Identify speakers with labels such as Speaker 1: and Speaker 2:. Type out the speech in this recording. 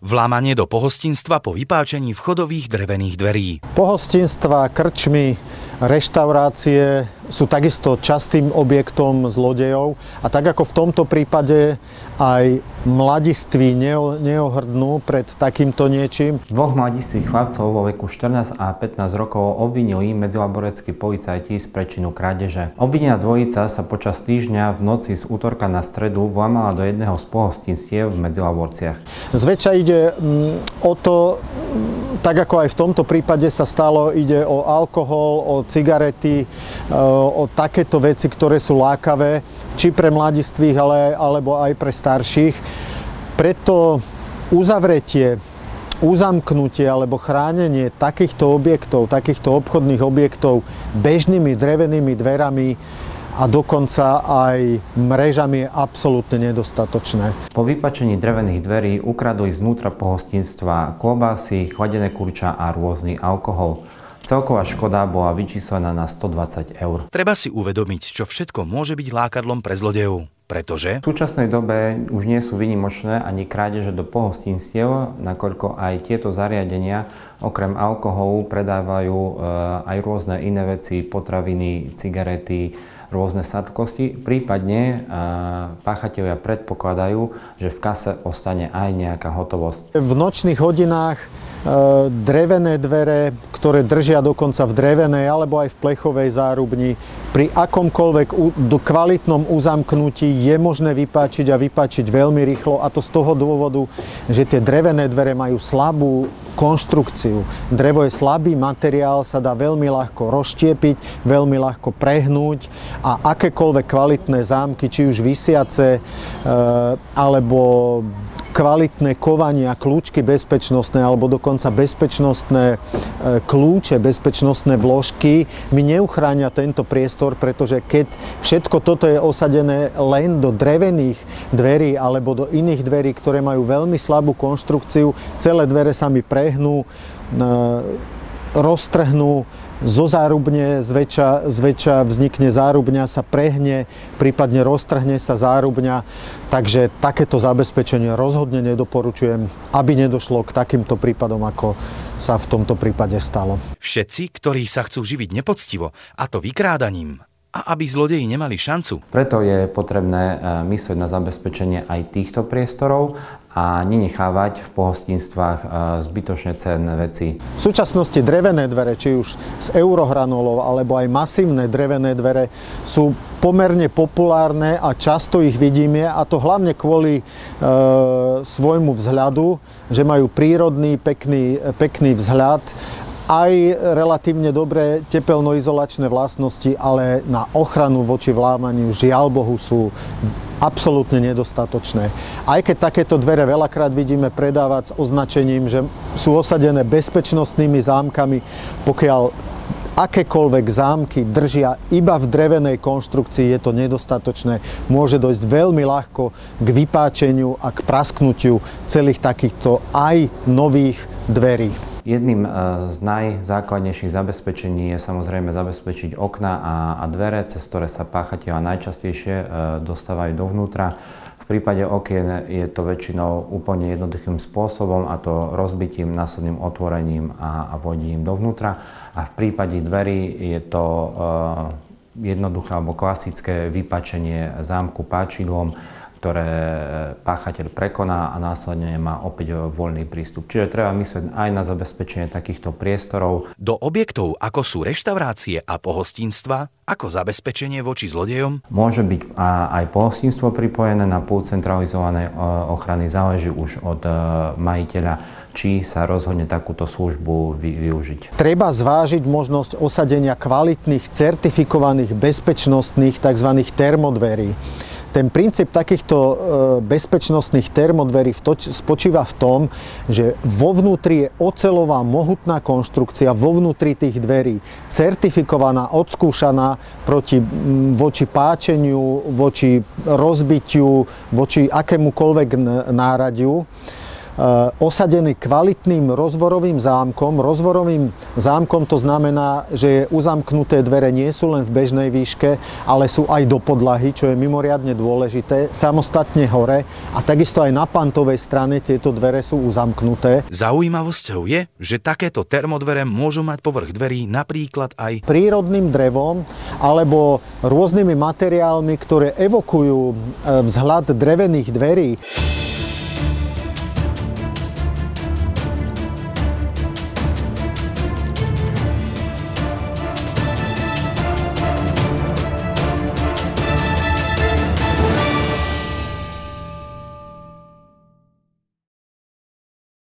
Speaker 1: Vlámanie do pohostinstva po vypáčení vchodových drevených dverí.
Speaker 2: Pohostinstva, krčmy, reštaurácie sú takisto častým objektom zlodejov a tak ako v tomto prípade aj mladiství neohrdnú pred takýmto niečím.
Speaker 3: Dvoch mladistvých chlapcov vo veku 14 a 15 rokov obvinili medzilaboreckí policajti z prečinu krádeže. Obvinená dvojica sa počas týždňa v noci z útorka na stredu vlámala do jedného z pohostinstiev v Medzilaborciach.
Speaker 2: Zväčša ide o to, tak ako aj v tomto prípade sa stalo, ide o alkohol, o cigarety, o takéto veci, ktoré sú lákavé, či pre mladistvých, alebo aj pre starších. Preto uzamknutie alebo chránenie takýchto objektov, takýchto obchodných objektov bežnými drevenými dverami a dokonca aj mrežami je absolútne nedostatočné.
Speaker 3: Po vypačení drevených dverí ukradli znútra pohostinstva klobásy, chladené kurča a rôzny alkohol. Celková škoda bola vyčíslená na 120 eur.
Speaker 1: Treba si uvedomiť, čo všetko môže byť lákadlom pre zlodejov. Pretože
Speaker 3: v súčasnej dobe už nie sú výnimočné ani krádeže do pohostinstiev, nakoľko aj tieto zariadenia okrem alkoholu predávajú aj rôzne iné veci, potraviny, cigarety, rôzne sladkosti. Prípadne páchatelia predpokladajú, že v kase ostane aj nejaká hotovosť.
Speaker 2: V nočných hodinách drevené dvere, ktoré držia dokonca v drevenej alebo aj v plechovej zárubni, pri akomkoľvek kvalitnom uzamknutí je možné vypáčiť a vypáčiť veľmi rýchlo, a to z toho dôvodu, že tie drevené dvere majú slabú konštrukciu. Drevo je slabý materiál, sa dá veľmi ľahko rozštiepiť, veľmi ľahko prehnúť a akékoľvek kvalitné zámky, či už visiace alebo kvalitné kovania, kľúčky bezpečnostné alebo dokonca bezpečnostné kľúče, bezpečnostné vložky mi neuchránia tento priestor, pretože keď všetko toto je osadené len do drevených dverí alebo do iných dverí, ktoré majú veľmi slabú konštrukciu, celé dvere sa mi prehnú, roztrhnú, zo zárubne zväčša vznikne zárubňa, sa prehne, prípadne roztrhne sa zárubňa. Takže takéto zabezpečenie rozhodne nedoporučujem, aby nedošlo k takýmto prípadom, ako sa v tomto prípade stalo.
Speaker 1: Všetci, ktorí sa chcú živiť nepoctivo, a to vykrádaním, a aby zlodeji nemali šancu.
Speaker 3: Preto je potrebné myslieť na zabezpečenie aj týchto priestorov a nenechávať v pohostinstvách zbytočne cenné veci.
Speaker 2: V súčasnosti drevené dvere, či už z eurohranolov alebo aj masívne drevené dvere, sú pomerne populárne a často ich vidíme, a to hlavne kvôli svojmu vzhľadu, že majú prírodný, pekný vzhľad, aj relatívne dobré tepelnoizolačné vlastnosti, ale na ochranu voči vlámaniu, žiaľ Bohu, sú absolútne nedostatočné. Aj keď takéto dvere veľakrát vidíme predávať s označením, že sú osadené bezpečnostnými zámkami, pokiaľ akékoľvek zámky držia iba v drevenej konštrukcii, je to nedostatočné. Môže dojsť veľmi ľahko k vypáčeniu a k prasknutiu celých takýchto aj nových dverí.
Speaker 3: Jedným z najzákladnejších zabezpečení je samozrejme zabezpečiť okná a dvere, cez ktoré sa páchatelia najčastejšie dostávajú dovnútra. V prípade okien je to väčšinou úplne jednoduchým spôsobom, a to rozbitím, následným otvorením a vodením dovnútra. A v prípade dverí je to jednoduché alebo klasické vypáčenie zámku páčidlom, ktoré páchateľ prekoná a následne má opäť voľný prístup. Čiže treba myslieť aj na zabezpečenie takýchto priestorov.
Speaker 1: Do objektov, ako sú reštaurácie a pohostinstva, ako zabezpečenie voči zlodejom?
Speaker 3: Môže byť aj pohostinstvo pripojené na pult centralizovanej ochrany. Záleží už od majiteľa, či sa rozhodne takúto službu využiť.
Speaker 2: Treba zvážiť možnosť osadenia kvalitných, certifikovaných, bezpečnostných tzv. Termodverí. Ten princíp takýchto bezpečnostných termodverí spočíva v tom, že vo vnútri je oceľová mohutná konštrukcia, vo vnútri tých dverí certifikovaná, odskúšaná voči páčeniu, voči rozbitiu, voči akémukoľvek náradiu. osadené kvalitným rozvorovým zámkom. Rozvorovým zámkom to znamená, že uzamknuté dvere nie sú len v bežnej výške, ale sú aj do podlahy, čo je mimoriadne dôležité, samostatne hore a takisto aj na pantovej strane tieto dvere sú uzamknuté.
Speaker 1: Zaujímavosťou je, že takéto termodvere môžu mať povrch dverí napríklad aj
Speaker 2: prírodným drevom alebo rôznymi materiálmi, ktoré evokujú vzhľad drevených dverí.